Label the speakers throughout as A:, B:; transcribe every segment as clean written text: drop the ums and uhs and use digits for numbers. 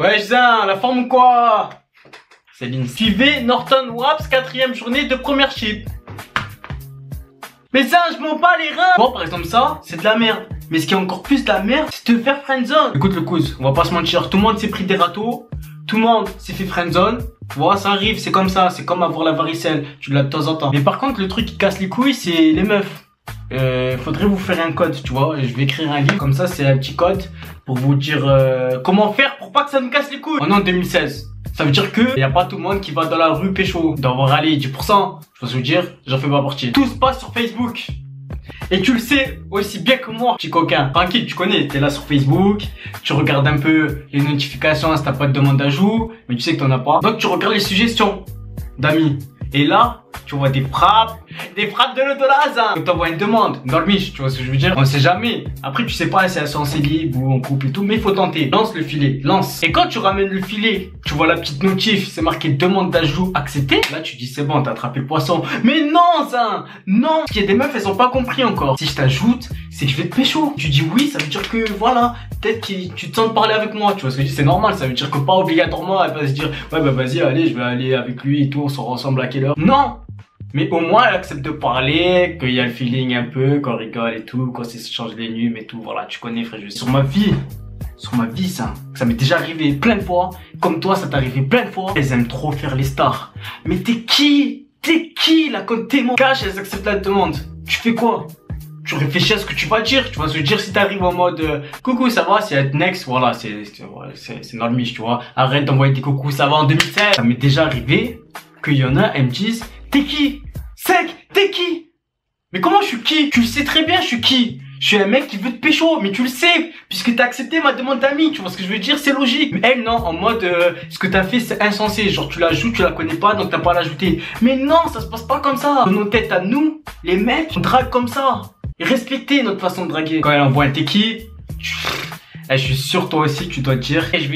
A: Ouais, Zin, la forme ou quoi? Céline. Suivez Norton Waps, 4ème journée de première chip. Mais ça, je m'en bats les reins. Bon, par exemple, ça, c'est de la merde. Mais ce qui est encore plus de la merde, c'est de faire friendzone. Écoute le cousin, on va pas se mentir, tout le monde s'est pris des râteaux. Tout le monde s'est fait friendzone. Voilà, ça arrive, c'est comme ça, c'est comme avoir la varicelle. Tu l'as de temps en temps. Mais par contre, le truc qui casse les couilles, c'est les meufs. Faudrait vous faire un code, tu vois. Je vais écrire un livre, comme ça, c'est un petit code pour vous dire comment faire pour pas que ça me casse les couilles. On est en 2016. Ça veut dire que y a pas tout le monde qui va dans la rue pécho. D'avoir allé 10%. Je peux vous dire, j'en fais pas partie. Tout se passe sur Facebook. Et tu le sais aussi bien que moi, petit coquin. Tranquille, tu connais, t'es là sur Facebook, tu regardes un peu les notifications si t'as pas de demande d'ajout, mais tu sais que t'en as pas. Donc tu regardes les suggestions d'amis. Et là, tu vois des frappes de l'autolase. Donc t'envoies une demande dans le miche, tu vois ce que je veux dire. On sait jamais. Après tu sais pas si elles sont en célib ou en couple et tout, mais il faut tenter. Lance le filet, lance. Et quand tu ramènes le filet, tu vois la petite notif, c'est marqué demande d'ajout accepté. Là tu dis c'est bon, t'as attrapé le poisson. Mais non, ça, non. Parce qu'il y a des meufs, elles ont pas compris encore. Si je t'ajoute, c'est que je vais te pécho. Tu dis oui, ça veut dire que voilà, peut-être que tu te sens de parler avec moi. Tu vois ce que je dis, c'est normal. Ça veut dire que pas obligatoirement elle va se dire ouais bah vas-y, allez, je vais aller avec lui et tout, on sort ensemble à quelle heure. Non. Mais au moins, elle accepte de parler, qu'il y a le feeling un peu, qu'on rigole et tout, qu'on s'échange les nuits et tout. Voilà, tu connais, frère. Sur ma vie, ça m'est déjà arrivé plein de fois. Comme toi, ça t'est arrivé plein de fois. Elles aiment trop faire les stars. Mais t'es qui là, quand t'es mon cash, elles acceptent la demande. Tu fais quoi? Tu réfléchis à ce que tu vas dire. Tu vas se dire si t'arrives en mode coucou, ça va, c'est next, voilà, c'est dans le miche, tu vois. Arrête d'envoyer des coucou, ça va en 2016. Ça m'est déjà arrivé qu'il y en a, elles me disent t'es qui? Sec, t'es qui? Mais comment je suis qui? Tu le sais très bien, je suis qui? Je suis un mec qui veut te pécho, mais tu le sais, puisque t'as accepté ma demande d'amis, tu vois ce que je veux dire, c'est logique. Mais elle, non, en mode, ce que t'as fait, c'est insensé. Genre, tu l'ajoutes, tu la connais pas, donc t'as pas à l'ajouter. Mais non, ça se passe pas comme ça. Dans nos têtes à nous, les mecs, on drague comme ça. Et respectez notre façon de draguer. Quand elle envoie un t'es qui, je suis sûr, toi aussi, tu dois te dire, qu'est-ce que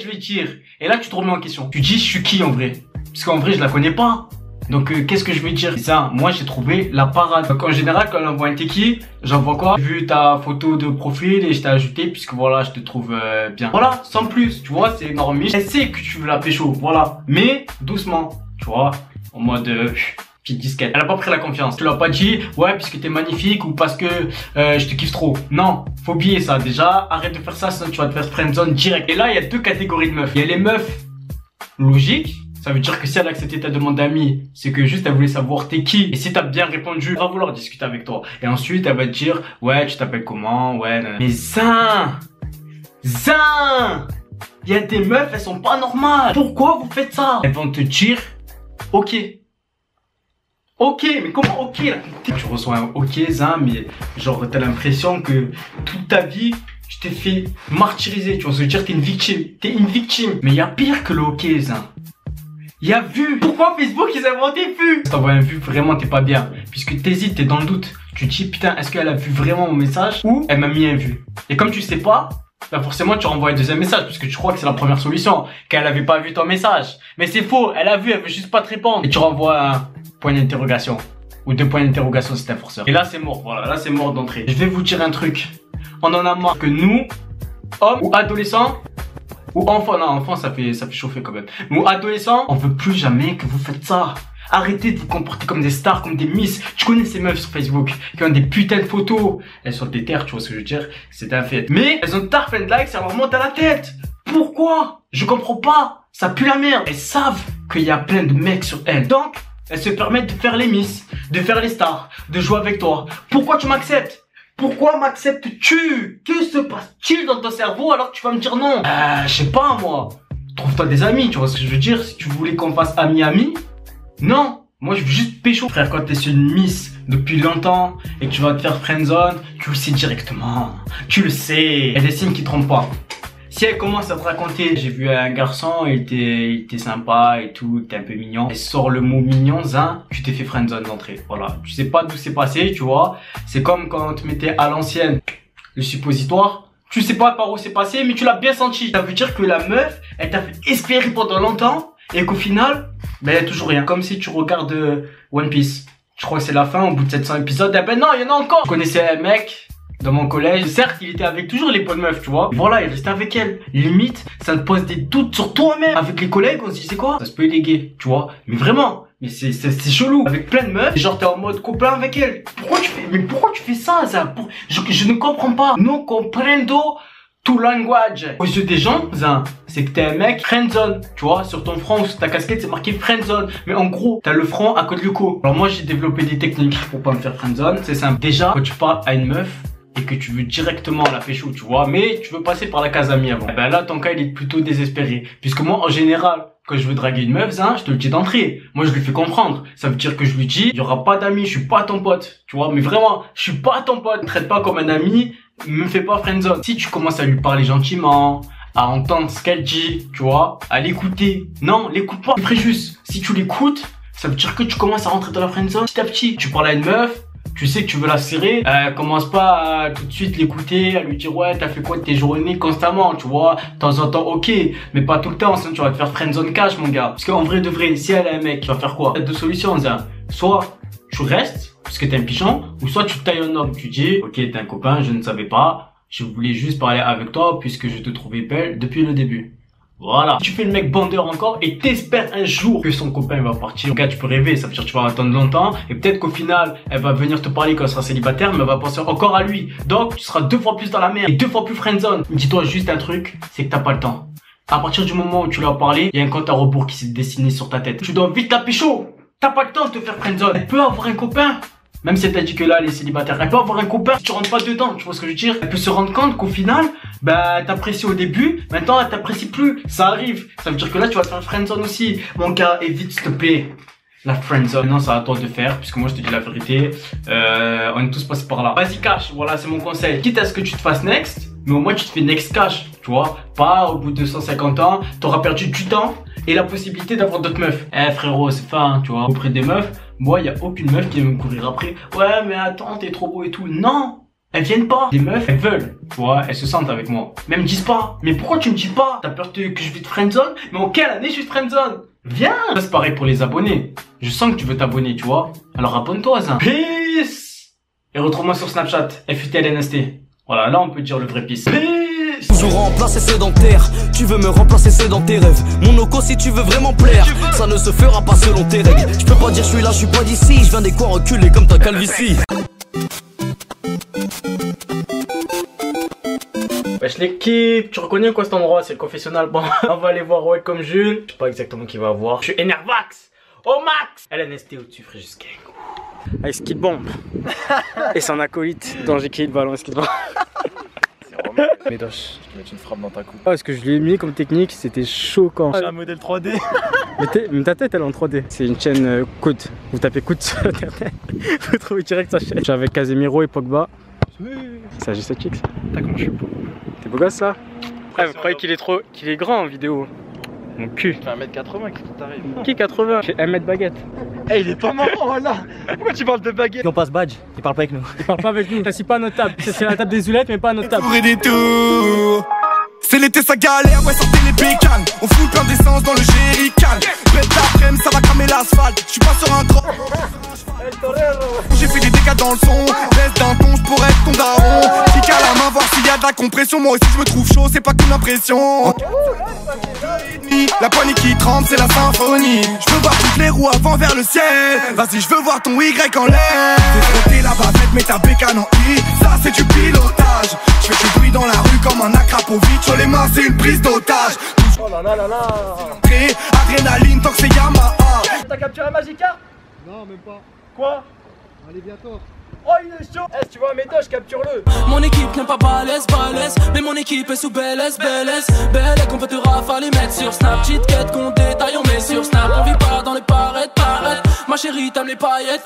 A: je vais dire? Et là, tu te remets en question. Tu dis, je suis qui en vrai? Parce qu'en vrai, je la connais pas. Donc qu'est-ce que je vais dire? C'est ça, moi j'ai trouvé la parade. Donc en général quand on envoie un teki, j'envoie quoi? J'ai vu ta photo de profil et je t'ai ajouté puisque voilà je te trouve bien. Voilà, sans plus, tu vois, c'est normal. Elle sait que tu veux la pécho, voilà. Mais doucement, tu vois, en mode petite disquette. Elle a pas pris la confiance. Tu l'as pas dit, ouais puisque t'es magnifique ou parce que je te kiffe trop. Non, faut oublier ça. Déjà, arrête de faire ça sinon tu vas te faire friendzone direct. Et là il y a deux catégories de meufs. Il y a les meufs logiques. Ça veut dire que si elle a accepté ta demande d'amis, c'est que juste elle voulait savoir t'es qui. Et si t'as bien répondu, elle va vouloir discuter avec toi. Et ensuite, elle va te dire, ouais, tu t'appelles comment, ouais, nanana. Mais Zin, il y a des meufs, elles sont pas normales. Pourquoi vous faites ça? Elles vont te dire, ok. Ok, mais comment ok là? Tu reçois un ok, Zin, mais genre t'as l'impression que toute ta vie, tu t'es fait martyriser. Tu vas se dire t'es une victime. T'es une victime. Mais il y a pire que le ok, Zin. Il y a vu. Pourquoi Facebook ils ont inventé vu? Si t'envoies un vu, vraiment t'es pas bien. Puisque t'hésites, t'es dans le doute. Tu te dis putain, est-ce qu'elle a vu vraiment mon message ou elle m'a mis un vu? Et comme tu sais pas, bah forcément tu renvoies un deuxième message puisque tu crois que c'est la première solution, qu'elle avait pas vu ton message. Mais c'est faux, elle a vu, elle veut juste pas te répondre. Et tu renvoies un point d'interrogation. Ou deux points d'interrogation si t'es un forceur. Et là c'est mort, voilà, là c'est mort d'entrée. Je vais vous dire un truc. On en a marre que nous, hommes ou adolescents, ou enfants, non, enfants ça fait chauffer quand même. Mais adolescents, on veut plus jamais que vous faites ça. Arrêtez de vous comporter comme des stars, comme des miss. Tu connais ces meufs sur Facebook qui ont des putains de photos. Elles sont des terres, tu vois ce que je veux dire. C'est un fait. Mais elles ont tard plein de likes, ça leur monte à la tête. Pourquoi? Je comprends pas. Ça pue la merde. Elles savent qu'il y a plein de mecs sur elles. Donc, elles se permettent de faire les miss, de faire les stars, de jouer avec toi. Pourquoi tu m'acceptes? Pourquoi m'acceptes-tu? Que se passe-t-il dans ton cerveau alors que tu vas me dire non? Je sais pas moi. Trouve-toi des amis, tu vois ce que je veux dire? Si tu voulais qu'on fasse ami-ami, non. Moi je veux juste pécho. Frère, quand t'es sur une miss depuis longtemps et que tu vas te faire friendzone, tu le sais directement. Tu le sais. Il y a des signes qui trompent pas. Si elle commence à te raconter, j'ai vu un garçon, il était sympa et tout, il était un peu mignon. Elle sort le mot mignon, Zin, tu t'es fait friendzone d'entrée. Voilà, tu sais pas d'où c'est passé, tu vois. C'est comme quand on te mettait à l'ancienne le suppositoire. Tu sais pas par où c'est passé, mais tu l'as bien senti. Ça veut dire que la meuf, elle t'a fait espérer pendant longtemps et qu'au final, ben il y a toujours rien. Comme si tu regardes One Piece. Je crois que c'est la fin, au bout de 700 épisodes, eh ben non, il y en a encore. Je connaissais un mec dans mon collège. Certes, il était avec toujours les bonnes meufs, tu vois. Voilà, il restait avec elle. Limite, ça te pose des doutes sur toi-même. Avec les collègues, on se disait quoi? Ça se peut être des gays, tu vois. Mais vraiment, mais c'est chelou. Avec plein de meufs, genre t'es en mode copain avec elle. Pourquoi tu fais ça, ça? Je ne comprends pas. No comprendo to language. Aux yeux des gens, c'est que t'es un mec friendzone, tu vois, sur ton front, sur ta casquette, c'est marqué friendzone. Mais en gros, t'as le front à côté du cou. Alors moi, j'ai développé des techniques pour pas me faire friendzone. C'est simple. Déjà, quand tu parles à une meuf et que tu veux directement la pécho, tu vois, mais tu veux passer par la case amie avant. Ben là, ton cas, il est plutôt désespéré. Puisque moi, en général, quand je veux draguer une meuf, je te le dis d'entrée. Moi, je lui fais comprendre. Ça veut dire que je lui dis, il y aura pas d'amis, je suis pas ton pote. Tu vois, mais vraiment, je suis pas ton pote. Ne traite pas comme un ami, me fais pas friendzone. Si tu commences à lui parler gentiment, à entendre ce qu'elle dit, tu vois, à l'écouter. Non, l'écoute pas. Après, juste, si tu l'écoutes, ça veut dire que tu commences à rentrer dans la friendzone petit à petit. Tu parles à une meuf, tu sais que tu veux la serrer, commence pas à tout de suite l'écouter, à lui dire ouais t'as fait quoi de tes journées constamment, tu vois, de temps en temps ok, mais pas tout le temps, sinon tu vas te faire friendzone cash mon gars. Parce qu'en vrai de vrai, si elle a un mec, tu vas faire quoi? T'as deux solutions, soit tu restes, parce que t'es un pigeon, ou soit tu tailles un homme, tu dis ok t'es un copain, je ne savais pas, je voulais juste parler avec toi puisque je te trouvais belle depuis le début. Voilà. Tu fais le mec bandeur encore et t'espères un jour que son copain va partir. Donc là, tu peux rêver, ça veut dire que tu vas attendre longtemps et peut-être qu'au final, elle va venir te parler quand elle sera célibataire, mais elle va penser encore à lui. Donc, tu seras 2 fois plus dans la merde et 2 fois plus friendzone. Dis-toi juste un truc, c'est que t'as pas le temps. À partir du moment où tu lui as parlé, il y a un compte à rebours qui s'est dessiné sur ta tête. Tu dois vite la pécho. T'as pas le temps de te faire friendzone. Elle peut avoir un copain. Même si elle t'a dit que là, elle est célibataire, elle peut avoir un copain si tu rentres pas dedans, tu vois ce que je veux dire? Elle peut se rendre compte qu'au final, bah, t'apprécies au début, maintenant, elle t'apprécie plus. Ça arrive. Ça veut dire que là, tu vas te faire friendzone aussi. Mon gars, évite, s'il te plaît, la friendzone. Maintenant, c'est à toi de faire, puisque moi, je te dis la vérité. On est tous passés par là. Vas-y, cash. Voilà, c'est mon conseil. Quitte à ce que tu te fasses next, mais au moins, tu te fais next cash, tu vois? Pas au bout de 150 ans, t'auras perdu du temps et la possibilité d'avoir d'autres meufs. Eh, frérot, c'est fin, tu vois, auprès des meufs. Moi, y a aucune meuf qui va me courir après. Ouais, mais attends, t'es trop beau et tout. Non, elles viennent pas. Les meufs, elles veulent. Tu vois, elles se sentent avec moi. Mais elles me disent pas. Mais pourquoi tu me dis pas? T'as peur que je vais te friendzone? Mais en quelle année je suis friendzone? Viens. Ça, c'est pareil pour les abonnés. Je sens que tu veux t'abonner, tu vois. Alors abonne-toi, ça. Peace. Et retrouve-moi sur Snapchat. FUTLNST. Voilà, là, on peut dire le vrai peace. Peace.
B: Toujours remplacer sédentaire. Tu veux me remplacer, c'est dans tes rêves. Mon Oko, si tu veux vraiment plaire, ça ne se fera pas selon tes règles. Je peux pas dire je suis là, je suis pas d'ici. Je viens des coins reculés comme ta calvitie.
A: Wesh l'équipe, tu reconnais quoi cet endroit? C'est le confessionnal. Bon, on va aller voir Welcome Jules. Je sais pas exactement qui va voir. Je suis Enervax au max. LNST au-dessus, frère, jusqu'à avec Skid Bomb et son acolyte Danger Kill, ballon Skid Bomb. Médoche.
C: Je vais mettre une frappe dans ta coupe.
A: Ah, ce que je lui ai mis comme technique, c'était choquant.
C: J'ai un modèle 3D.
A: Mais ta tête elle est en 3D. C'est une chaîne COOT. Vous tapez COOT sur internet, vous trouvez direct sa chaîne. Je suis avec Casemiro et Pogba. C'est juste kick ça.
C: T'as comment je suis beau.
A: T'es beau gosse ça? Ouais, vous croyez qu'il est grand en vidéo? Mon cul.
C: Tu fais 1m80, qu'est-ce qui t'arrive?
A: Qui 80? J'ai 1 mètre baguette.
C: Eh, il est pas marrant, voilà. Pourquoi tu parles de baguette?
B: On passe badge, il parle pas avec nous.
A: Il parle pas avec nous. C'est pas à notre table. C'est la table des zoulettes, mais pas à notre table.
D: Des tours. C'est l'été, ça galère, ouais, sortez les bécanes. On fout plein d'essence dans le jerrycan. Bête d'après-midi, ça va cramer l'asphalte. Je suis pas sur un grand. J'ai fait des dégâts dans le son. Baisse d'un ton, je pourrais être ton daron. Clique à la main, voir s'il y a de la compression. Moi aussi, je me trouve chaud, c'est pas qu'une impression. La poignée qui tremble, c'est la symphonie. Je veux voir toutes les roues avant vers le ciel. Vas-y, je veux voir ton Y en l'air. Fais frotter la bavette, mets ta bécane en I. Ça, c'est du pilotage. Je fais du bruit dans la rue comme un Akrapovic. Sur les mains, c'est une prise d'otage.
C: Oh là là là là.
D: Adrénaline, tant que c'est Yamaha.
C: T'as capturé Magica?
E: Non, même pas.
C: Quoi?
E: Allez, bientôt.
C: Oh, il est chaud. Eh, si tu vois un médoche, capture-le.
B: Mon équipe n'aime pas balèze, mais mon équipe est sous BLS, BLS qu'on peut te rafaler, mettre sur Snap. Cheat quête qu'on détaille, on met sur Snap. On vit pas dans les parettes. Ma chérie, t'aimes les paillettes.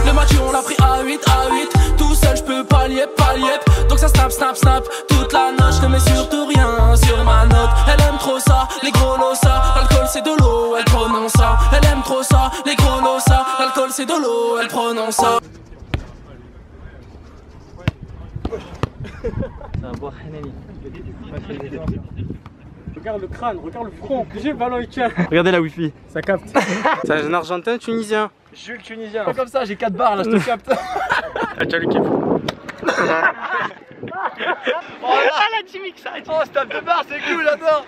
B: Le match, on l'a pris à 8. Tout seul, je peux pas liep. Donc ça snap. Toute la noche, je ne mets surtout rien sur ma note. Elle aime trop ça, les gros losa. L'alcool, c'est de l'eau, elle prononce ça. Elle aime trop ça, les gros losa. L'alcool, c'est de l'eau, elle prononce ça.
A: Ça va boire Henry. Regarde le crâne, regarde le front. J'ai le ballon, il tient. Regardez la wifi, ça capte. C'est un Argentin tunisien.
C: Jules Tunisien. Pas comme ça, j'ai 4 barres là, je te capte.
A: Ah, tiens l'équipe. Ah la Jimmy, ça.
C: Oh, ce tape de barre, c'est cool, j'adore.